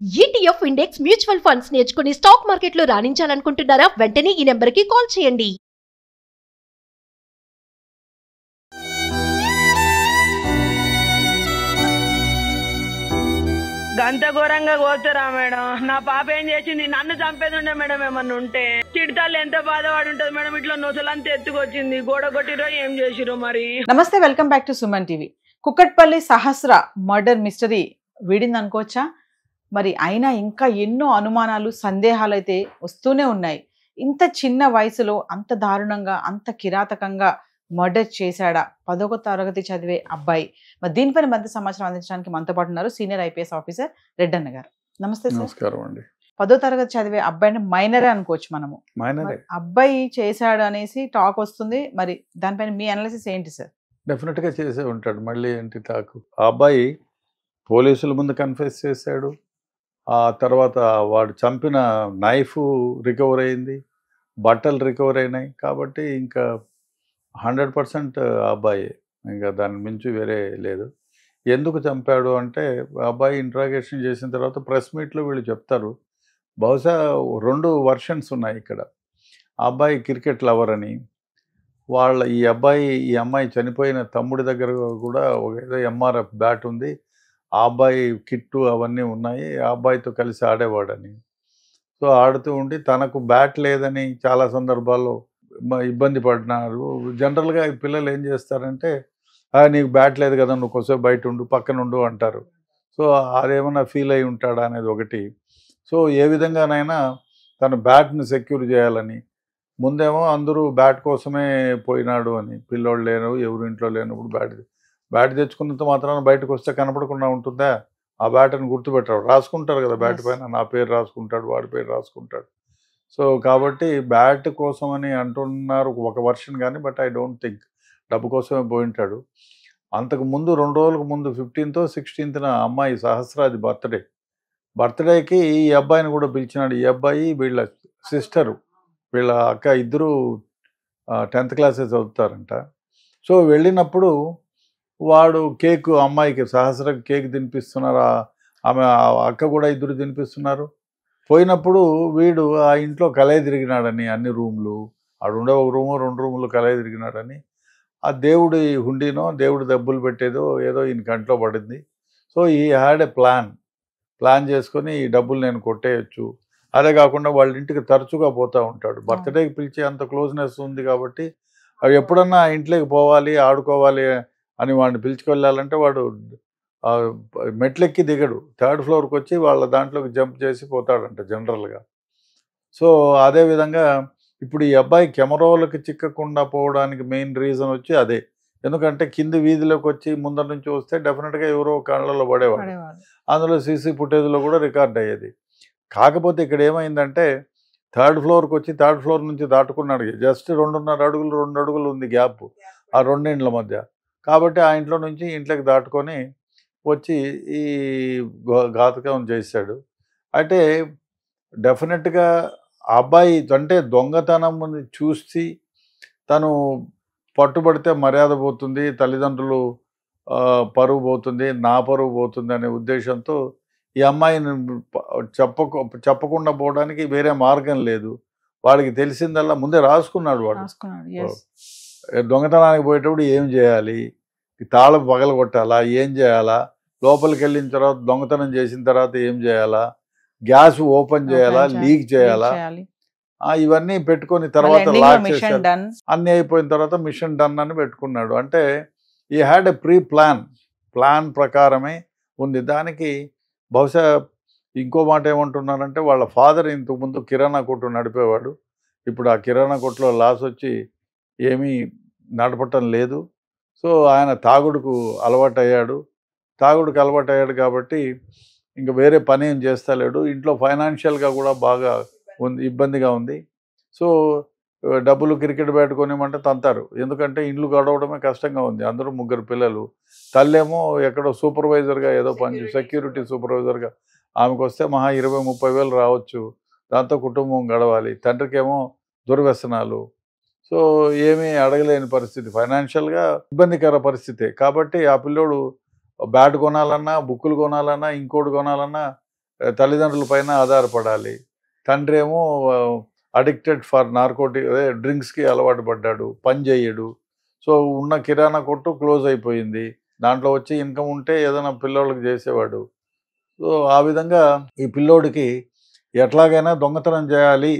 ETF index mutual funds నేర్చుకుని stock మార్కెట్లో రాణించాలనుకుంటున్నారా? వెంటనే ఈ నెంబర్కి కాల్ చేయండి. గంత ఘోరంగా కోతురా మేడం. నా పాప ఏం చేసింది? నన్ను చంపేది ఉండే మేడం. ఏమన్నా ఉంటే చిడతాళ్ళు ఎంత బాధపడి ఉంటుంది మేడం. ఇట్లా నొసలంతా ఎత్తుకొచ్చింది, గోడ కొట్టిరో ఏం చేసిరో మరి. నమస్తే, welcome back to Suman TV. Kukatpally Sahasra murder mystery వీడింది అనుకోవచ్చా? మరి అయినా ఇంకా ఎన్నో అనుమానాలు, సందేహాలు అయితే వస్తూనే ఉన్నాయి. ఇంత చిన్న వయసులో అంత దారుణంగా, అంత కిరాతకంగా మర్డర్ చేశాడా 10వ తరగతి చదివే అబ్బాయి? మరి దీనిపైన మధ్య సమాచారం అందించడానికి మనతో పాటు ఉన్నారు సీనియర్ ఐపీఎస్ ఆఫీసర్ రెడ్డన్న గారు. నమస్తే సార్. నమస్కారం అండి. 10వ తరగతి చదివే అబ్బాయిని మైనరే అనుకోవచ్చు మనము. అబ్బాయి చేశాడు అనేసి టాక్ వస్తుంది. మరి దానిపైన మీ అనాలిసిస్ ఏంటి సార్? డెఫినెట్ గా చేసే ఉంటాడు. మళ్ళీ ఏంటి టాకు? ఆ అబ్బాయి పోలీసుల ముందు కన్ఫెస్ చేశాడు. ఆ తర్వాత వాడు చంపిన నైఫ్ రికవర్ అయింది, బట్టలు రికవర్ అయినాయి. కాబట్టి ఇంకా 100% అబ్బాయి, ఇంకా దాని మించి వేరే లేదు. ఎందుకు చంపాడు అంటే, అబ్బాయి ఇంట్రాగేషన్ చేసిన తర్వాత ప్రెస్ మీట్లో వీళ్ళు చెప్తారు. బహుశా 2 వర్షన్స్ ఉన్నాయి ఇక్కడ. ఆ అబ్బాయి క్రికెట్ లవర్ అని, ఈ అమ్మాయి చనిపోయిన తమ్ముడి దగ్గర కూడా ఏదో ఎంఆర్ఎఫ్ బ్యాట్ ఉంది, ఆ అబ్బాయి కిట్టు అవన్నీ ఉన్నాయి, ఆ అబ్బాయితో కలిసి ఆడేవాడని. సో ఆడుతూ ఉండి తనకు బ్యాట్ లేదని చాలా సందర్భాల్లో ఇబ్బంది పడినారు. జనరల్గా పిల్లలు ఏం చేస్తారంటే, నీకు బ్యాట్ లేదు కదా, నువ్వు కొంచెం బయట ఉండు, పక్కన ఉండు అంటారు. సో అదేమన్నా ఫీల్ అయి ఉంటాడా అనేది ఒకటి. సో ఏ విధంగానైనా తన బ్యాట్ని సెక్యూర్ చేయాలని, ముందేమో అందరూ బ్యాట్ కోసమే పోయినాడు అని, పిల్లోళ్ళు లేరు, ఎవరు ఇంట్లో లేనప్పుడు బ్యాట్ తెచ్చుకున్నంత మాత్రాన బయటకు వస్తే కనపడకుండా ఉంటుందా? ఆ బ్యాట్ అని గుర్తుపెట్టాడు, రాసుకుంటారు కదా బ్యాట్ పైన, నా పేరు రాసుకుంటాడు, వాడి పేరు రాసుకుంటాడు. సో కాబట్టి బ్యాట్ కోసం అని అంటున్నారు ఒక వర్షన్ కానీ, బట్ ఐ డోంట్ థింక్ డబ్బు కోసమే పోయింటాడు. అంతకు ముందు 2 రోజులకు ముందు 15th, 16th అమ్మాయి సహస్రాది బర్త్డేకి ఈ అబ్బాయిని కూడా పిలిచినాడు. ఈ అబ్బాయి వీళ్ళ సిస్టరు, వీళ్ళ అక్క, ఇద్దరు 10th క్లాసే చదువుతారంట. సో వెళ్ళినప్పుడు వాడు కేక్, అమ్మాయికి సహస్రకి కేక్ తినిపిస్తున్నారు, ఆమె అక్క కూడా ఇద్దరు తినిపిస్తున్నారు. పోయినప్పుడు వీడు ఆ ఇంట్లో కలయి తిరిగినాడని, అన్ని రూమ్లు ఆడుండే, 1 రూము 2 రూములు కలయి తిరిగినాడని, ఆ దేవుడి హుండీనో దేవుడి దెబ్బలు పెట్టేదో ఏదో ఈయన కంట్లో పడింది. సో ఈ హ్యాడ్ ఏ ప్లాన్ చేసుకొని ఈ డబ్బులు నేను కొట్టేయచ్చు. అదే కాకుండా వాళ్ళ ఇంటికి తరచుగా పోతూ ఉంటాడు. బర్త్డేకి పిలిచే అంత క్లోజ్నెస్ ఉంది కాబట్టి అవి ఎప్పుడన్నా ఇంట్లోకి పోవాలి, ఆడుకోవాలి అని వాడిని పిలుచుకెళ్ళాలంటే వాడు మెట్లెక్కి దిగడు, 3rd ఫ్లోర్కి వచ్చి వాళ్ళ దాంట్లోకి జంప్ చేసి పోతాడంట జనరల్గా. సో అదేవిధంగా ఇప్పుడు ఈ అబ్బాయి కెమెరాలకు చిక్కకుండా పోవడానికి మెయిన్ రీజన్ వచ్చి అదే. ఎందుకంటే కింది వీధిలోకి వచ్చి ముందర నుంచి వస్తే డెఫినెట్గా ఎవరో కళ్ళలో పడేవాడు. అందులో సీసీ ఫుటేజ్లో కూడా రికార్డ్ అయ్యేది. కాకపోతే ఇక్కడ ఏమైందంటే, 3rd ఫ్లోర్కి వచ్చి 3rd ఫ్లోర్ నుంచి దాటుకున్నాడు. జస్ట్ 2.5 అడుగులు 2 అడుగులు ఉంది గ్యాప్ ఆ 2 ఇండ్ల మధ్య. కాబట్టి ఆ ఇంట్లో నుంచి ఇంట్లోకి దాటుకొని వచ్చి ఈ ఘాతకం చేశాడు. అయితే డెఫినెట్గా ఆ అబ్బాయి అంటే దొంగతనం చూసి తను పట్టుబడితే మర్యాద పోతుంది, తల్లిదండ్రులు పరువు పోతుంది, నా పరువు పోతుంది అనే ఉద్దేశంతో ఈ అమ్మాయిని చెప్పకుండా పోవడానికి వేరే మార్గం లేదు. వాడికి తెలిసిందల్లా ముందే రాసుకున్నాడు. వాడు దొంగతనానికి పోయేటప్పుడు ఏం చేయాలి, తాళం పగలగొట్టాలా, ఏం చేయాలా, లోపలికి వెళ్ళిన తర్వాత దొంగతనం చేసిన తర్వాత ఏం చేయాలా, గ్యాస్ ఓపెన్ చేయాలా, లీక్ చేయాలా, ఇవన్నీ పెట్టుకొని తర్వాత లాక్ చేశాడు. అన్నీ అయిపోయిన తర్వాత మిషన్ డన్ అని పెట్టుకున్నాడు. అంటే ఈ హ్యాడ్ ఎ ప్లాన్ ప్రకారమే ఉంది. దానికి బహుశా ఇంకో మాట ఏమంటున్నారంటే, వాళ్ళ ఫాదర్ ఇంతకుముందు కిరాణా కొట్టు నడిపేవాడు. ఇప్పుడు ఆ కిరాణా కొట్టులో లాస్ వచ్చి ఏమీ నడపటం లేదు. సో ఆయన తాగుడుకు అలవాటు అయ్యాడు కాబట్టి ఇంకా వేరే పని ఏం చేస్తలేడు. ఇంట్లో ఫైనాన్షియల్గా కూడా బాగా ఇబ్బందిగా ఉంది. సో డబ్బులు క్రికెట్ బ్యాట్ కొనిమంటే తంతారు. ఎందుకంటే ఇండ్లు గడవడమే కష్టంగా ఉంది. అందరూ 3 పిల్లలు. తల్లేమో ఎక్కడో సూపర్వైజర్గా ఏదో పని, సెక్యూరిటీ సూపర్వైజర్గా ఆమెకు వస్తే మహా 20-30 వేలు రావచ్చు. దాంతో కుటుంబం గడవాలి. తండ్రికేమో దుర్వ్యసనాలు. సో ఏమీ అడగలేని పరిస్థితి, ఫైనాన్షియల్గా ఇబ్బందికర పరిస్థితే. కాబట్టి ఆ పిల్లోడు బ్యాట్ కొనాలన్నా, బుక్కులు కొనాలన్నా, ఇంకోటి కొనాలన్నా తల్లిదండ్రుల పైన ఆధారపడాలి. తండ్రి ఏమో అడిక్టెడ్ ఫర్ నార్కోటిక్, అదే డ్రింక్స్కి అలవాటు పడ్డాడు, పని చేయడు. సో ఉన్న కిరాణా కొట్టు క్లోజ్ అయిపోయింది, దాంట్లో వచ్చి ఇన్కమ్ ఉంటే ఏదైనా పిల్లోళ్ళకి చేసేవాడు. సో ఆ విధంగా ఈ పిల్లోడికి ఎట్లాగైనా దొంగతనం చేయాలి,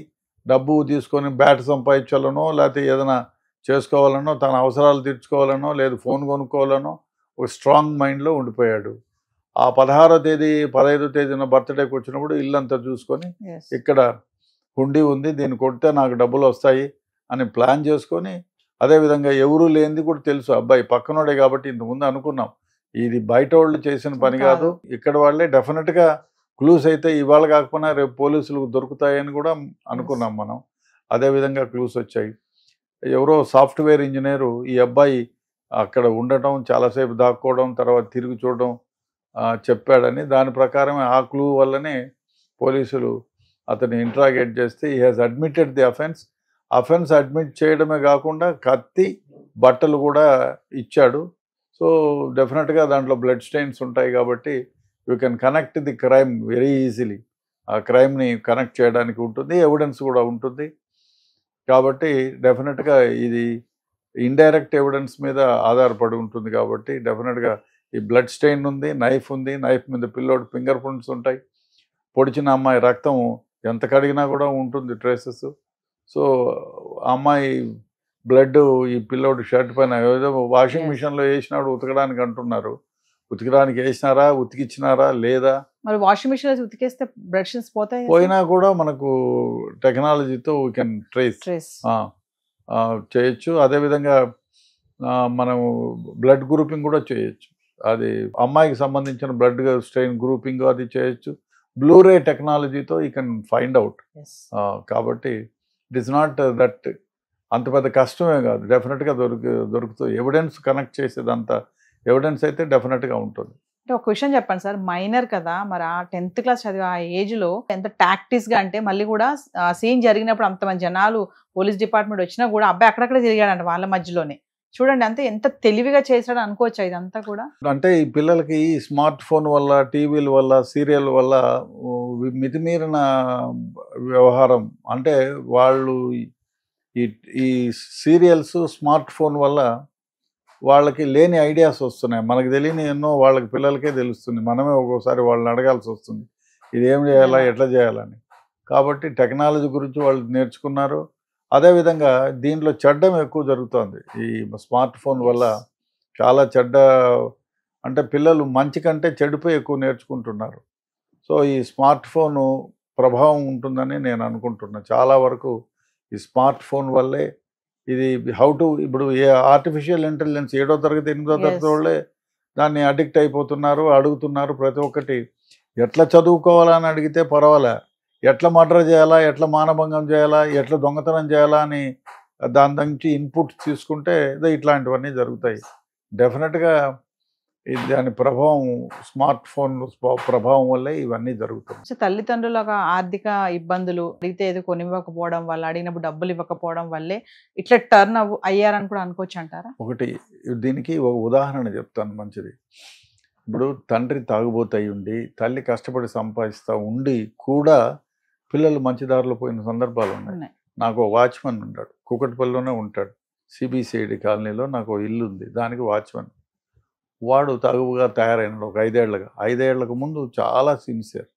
డబ్బు తీసుకొని బ్యాట్ సంపాదించాలనో లేకపోతే ఏదైనా చేసుకోవాలనో, తన అవసరాలు తీర్చుకోవాలనో, లేదు ఫోన్ కొనుక్కోవాలనో ఒక స్ట్రాంగ్ మైండ్లో ఉండిపోయాడు. ఆ 16వ తేదీ 15వ తేదీన బర్త్డేకి వచ్చినప్పుడు ఇల్లంతా చూసుకొని ఇక్కడ హుండీ ఉంది, దీన్ని కొడితే నాకు డబ్బులు వస్తాయి అని ప్లాన్ చేసుకొని, అదేవిధంగా ఎవరూ లేనిది కూడా తెలుసు అబ్బాయి పక్కనోడే కాబట్టి ఇంతకుముందు అనుకున్నాం ఇది బయట వాళ్ళు చేసిన పని కాదు, ఇక్కడ వాళ్ళే డెఫినెట్గా క్లూస్ అయితే ఇవాళ కాకపోయినా రేపు పోలీసులకు దొరుకుతాయని కూడా అనుకున్నాం మనం. అదేవిధంగా క్లూస్ వచ్చాయి. ఎవరో సాఫ్ట్వేర్ ఇంజనీరు ఈ అబ్బాయి అక్కడ ఉండటం, చాలాసేపు దాక్కోవడం, తర్వాత తిరిగి చూడడం చెప్పాడని, దాని ప్రకారమే ఆ క్లూ వల్లనే పోలీసులు అతన్ని ఇంట్రాగేట్ చేస్తే he has admitted the offence admit చేయడమే కాకుండా కత్తి, బట్టలు కూడా ఇచ్చాడు. సో డెఫినెట్గా దాంట్లో బ్లడ్ స్టెయిన్స్ ఉంటాయి కాబట్టి you can connect the crime very easily. ఆ క్రైమ్ని కనెక్ట్ చేయడానికి ఉంటుంది, ఎవిడెన్స్ కూడా ఉంటుంది. కాబట్టి డెఫినెట్గా ఇది ఇండైరెక్ట్ ఎవిడెన్స్ మీద ఆధారపడి ఉంటుంది కాబట్టి డెఫినెట్గా ఈ బ్లడ్ స్టెయిన్ ఉంది, నైఫ్ ఉంది, నైఫ్ మీద పిల్లోడి ఫింగర్ ప్రింట్స్ ఉంటాయి, పొడిచిన అమ్మాయి రక్తం ఎంత కడిగినా కూడా ఉంటుంది ట్రేసెస్. సో అమ్మాయి బ్లడ్ ఈ పిల్లోడి షర్ట్ పైన ఏదో వాషింగ్ మిషన్లో వేసినాడు ఉతకడానికి అంటున్నారు, ఉతికడానికి వేసినారా, ఉతికిచ్చినారా లేదా? మరి వాషింగ్ మిషన్ ఉతికేస్తే బ్లడ్ స్టెయిన్స్ పోయినా కూడా మనకు టెక్నాలజీతో వీ కెన్ ట్రేస్ చేయొచ్చు. అదేవిధంగా మనం బ్లడ్ గ్రూపింగ్ కూడా చేయొచ్చు. అది అమ్మాయికి సంబంధించిన బ్లడ్ స్టెయిన్ గ్రూపింగ్ అది చేయొచ్చు. బ్లూరే టెక్నాలజీతో యూ కెన్ ఫైండ్ అవుట్. కాబట్టి ఇట్ ఈస్ నాట్ దట్ అంత పెద్ద కష్టమే కాదు, డెఫినెట్గా దొరుకుతుంది. ఎవిడెన్స్ కనెక్ట్ చేసేదంతా ఎవిడెన్స్ అయితే డెఫినెట్గా ఉంటుంది. ఒక విషయం చెప్పండి సార్, మైనర్ కదా, మరి ఆ 10th క్లాస్ చదివే ఆ ఏజ్లో ఎంత టాక్టిక్స్గా అంటే, మళ్ళీ కూడా సీన్ జరిగినప్పుడు అంతమంది జనాలు పోలీస్ డిపార్ట్మెంట్ వచ్చినా కూడా అబ్బాయి అక్కడక్కడ తిరిగాడంట వాళ్ళ మధ్యలోనే. చూడండి అంతే ఎంత తెలివిగా చేశాడు అనుకోవచ్చు ఇదంతా కూడా. అంటే ఈ పిల్లలకి ఈ స్మార్ట్ ఫోన్ వల్ల, టీవీల వల్ల, సీరియల్ వల్ల మితిమీరిన వ్యవహారం, అంటే వాళ్ళు ఈ సీరియల్స్, స్మార్ట్ ఫోన్ వల్ల వాళ్ళకి లేని ఐడియాస్ వస్తున్నాయి, మనకు తెలియని ఎన్నో వాళ్ళకి పిల్లలకే తెలుస్తుంది. మనమే ఒక్కోసారి వాళ్ళని అడగాల్సి వస్తుంది ఇది ఏం చేయాలా, ఎట్లా చేయాలని. కాబట్టి టెక్నాలజీ గురించి వాళ్ళు నేర్చుకున్నారు. అదేవిధంగా దీంట్లో చెడ్డం ఎక్కువ జరుగుతుంది ఈ స్మార్ట్ ఫోన్ వల్ల. చాలా చెడ్డ, అంటే పిల్లలు మంచి కంటే చెడుపై ఎక్కువ నేర్చుకుంటున్నారు. సో ఈ స్మార్ట్ ఫోను ప్రభావం ఉంటుందని నేను అనుకుంటున్నాను. చాలా వరకు ఈ స్మార్ట్ ఫోన్ వల్లే ఇది ఇప్పుడు ఆర్టిఫిషియల్ ఇంటెలిజెన్స్ 7వ తరగతి 8వ తరగతి వాళ్ళే దాన్ని అడిక్ట్ అయిపోతున్నారు, అడుగుతున్నారు. ప్రతి ఒక్కటి ఎట్లా చదువుకోవాలని అడిగితే పర్వాలే, ఎట్లా మర్డర్ చేయాలా, ఎట్లా మానభంగం చేయాలా, ఎట్లా దొంగతనం చేయాలా అని దాని నుంచి ఇన్పుట్ తీసుకుంటే ఇట్లాంటివన్నీ జరుగుతాయి. డెఫినెట్గా దాని ప్రభావం, స్మార్ట్ ఫోన్ ప్రభావం వల్లే ఇవన్నీ జరుగుతాయి. తల్లిదండ్రుల ఆర్థిక ఇబ్బందులు, అడిగితే ఏదో కొనివ్వకపోవడం వల్ల, అడిగినప్పుడు డబ్బులు ఇవ్వకపోవడం వల్లే ఇట్లా టర్న్ అయ్యారని కూడా అనుకోవచ్చు అంటారా? ఒకటి దీనికి ఒక ఉదాహరణ చెప్తాను మంచిది. ఇప్పుడు తండ్రి తాగుబోతాయి ఉండి, తల్లి కష్టపడి సంపాదిస్తూ ఉండి కూడా పిల్లలు మంచి దారిలో పోయిన సందర్భాలు ఉన్నాయి. నాకు వాచ్మెన్ ఉంటాడు, కూకట్పల్లిలోనే ఉంటాడు, సిబిసిఐడి కాలనీలో నాకు ఇల్లు ఉంది, దానికి వాచ్మెన్. వాడు తాగుగా తయారైనాడు ఒక 5 ఏళ్లకు ముందు చాలా సిన్సియర్.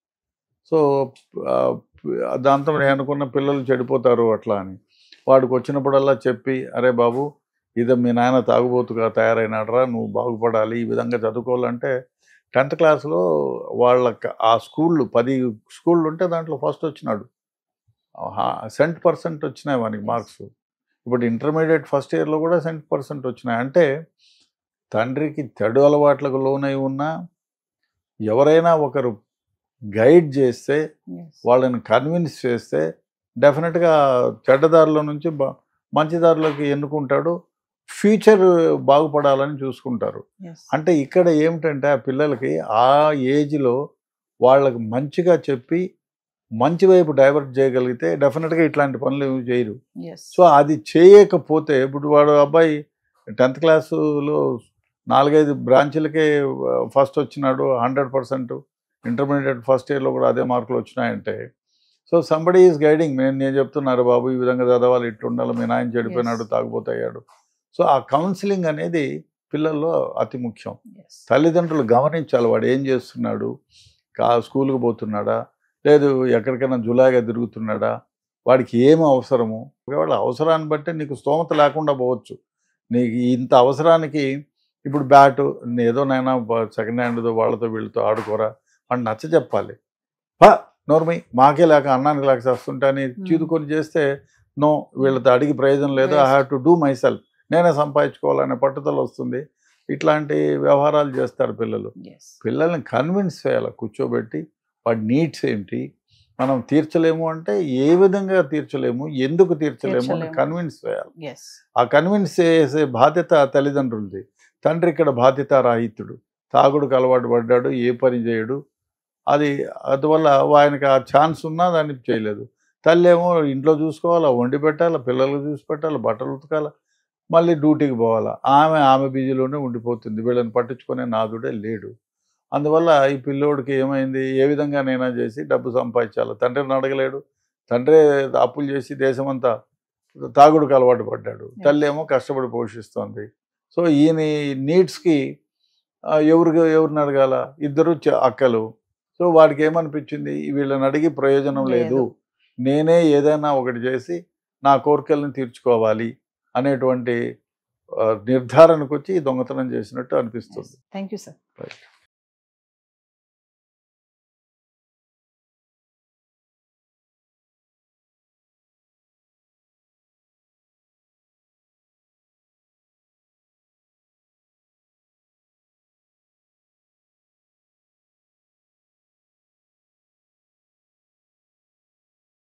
సో దాంతో నేను అనుకున్న పిల్లలు చెడిపోతారు అట్లా అని వాడికి వచ్చినప్పుడల్లా చెప్పి, అరే బాబు ఇది మీ నాయన తాగుబోతుగా తయారైనాడరా, నువ్వు బాగుపడాలి, ఈ విధంగా చదువుకోవాలంటే 10th క్లాస్లో వాళ్ళకి ఆ స్కూళ్ళు 10 స్కూళ్ళు ఉంటే దాంట్లో ఫస్ట్ వచ్చినాడు. 100% వచ్చినాయి వానికి మార్క్స్. ఇప్పుడు ఇంటర్మీడియట్ ఫస్ట్ ఇయర్లో కూడా 100% వచ్చినాయి. అంటే తండ్రికి చెడు అలవాట్లకు లోనై ఉన్నా ఎవరైనా ఒకరు గైడ్ చేస్తే, వాళ్ళని కన్విన్స్ చేస్తే డెఫినెట్గా చెడ్డదారిలో నుంచి మంచి దారిలోకి ఎన్నుకుంటాడు, ఫ్యూచర్ బాగుపడాలని చూసుకుంటారు. అంటే ఇక్కడ ఏమిటంటే ఆ పిల్లలకి ఆ ఏజ్లో వాళ్ళకి మంచిగా చెప్పి మంచి వైపు డైవర్ట్ చేయగలిగితే డెఫినెట్గా ఇట్లాంటి పనులు ఏమి చేయరు. సో అది చేయకపోతే, ఇప్పుడు వాడు అబ్బాయి 10th క్లాసులో 4-5 బ్రాంచులకే ఫస్ట్ వచ్చినాడు, 100%. ఇంటర్మీడియట్ ఫస్ట్ ఇయర్లో కూడా అదే మార్కులు వచ్చినాయంటే సో సంబడీ ఈజ్ గైడింగ్. నేను చెప్తున్నారు బాబు ఈ విధంగా చదవాలి, ఇట్లా ఉండాలి, మీ నాయన చెడిపోయినాడు, తాగుపోతయ్యాడు. సో ఆ కౌన్సిలింగ్ అనేది పిల్లల్లో అతి ముఖ్యం. తల్లిదండ్రులు గమనించాలి వాడు ఏం చేస్తున్నాడు, స్కూల్కి పోతున్నాడా, లేదు ఎక్కడికైనా జులాయిగా తిరుగుతున్నాడా, వాడికి ఏమి అవసరము. వాళ్ళ అవసరాన్ని బట్టి నీకు స్తోమత లేకుండా పోవచ్చు. నీకు ఇంత అవసరానికి ఇప్పుడు బ్యాటు ఏదో నైనా సెకండ్ హ్యాండ్తో వాళ్ళతో వీళ్ళతో ఆడుకోరా అని నచ్చ చెప్పాలి. నోర్మై మాకే లేక అన్నానికి లేక చేస్తుంటే అని చీదుకొని చేస్తే నో, వీళ్ళతో అడిగి ప్రయోజనం లేదు, I have to do my self, నేనే సంపాదించుకోవాలనే పట్టుదల వస్తుంది. ఇట్లాంటి వ్యవహారాలు చేస్తారు పిల్లలు. పిల్లల్ని కన్విన్స్ చేయాలి, కూర్చోబెట్టి వాడి నీడ్స్ ఏంటి, మనం తీర్చలేము అంటే ఏ విధంగా తీర్చలేము, ఎందుకు తీర్చలేము అని కన్విన్స్ చేయాలి. ఆ కన్విన్స్ చేసే బాధ్యత తల్లిదండ్రులది. తండ్రి ఇక్కడ బాధ్యత రాహిత్యుడు, తాగుడుకు అలవాటు పడ్డాడు, ఏ పని చేయడు, అందువల్ల ఆయనకి ఆ ఛాన్స్ ఉన్నా దాన్ని చేయలేదు. తల్లి ఏమో ఇంట్లో చూసుకోవాలా, వండి పెట్టాలా, పిల్లలకు చూసి పెట్టాలి, బట్టలు ఉతకాల, మళ్ళీ డ్యూటీకి పోవాలా. ఆమె బిజీలోనే ఉండిపోతుంది, వీళ్ళని పట్టించుకునే నాదుడే లేడు. అందువల్ల ఈ పిల్లోడికి ఏమైంది, ఏ విధంగా నైనా చేసి డబ్బు సంపాదించాలి. తండ్రిని అడగలేడు, తండ్రి అప్పులు చేసి దేశమంతా తాగుడుకు అలవాటు పడ్డాడు, తల్లి ఏమో కష్టపడి పోషిస్తోంది. సో ఈయన నీడ్స్కి ఎవరిని అడగాల, ఇద్దరు అక్కలు. సో వాడికి ఏమనిపించింది, వీళ్ళని అడిగి ప్రయోజనం లేదు, నేనే ఏదైనా ఒకటి చేసి నా కోరికలను తీర్చుకోవాలి అనేటువంటి నిర్ధారణకు వచ్చి దొంగతనం చేసినట్టు అనిపిస్తుంది. Thank you sir.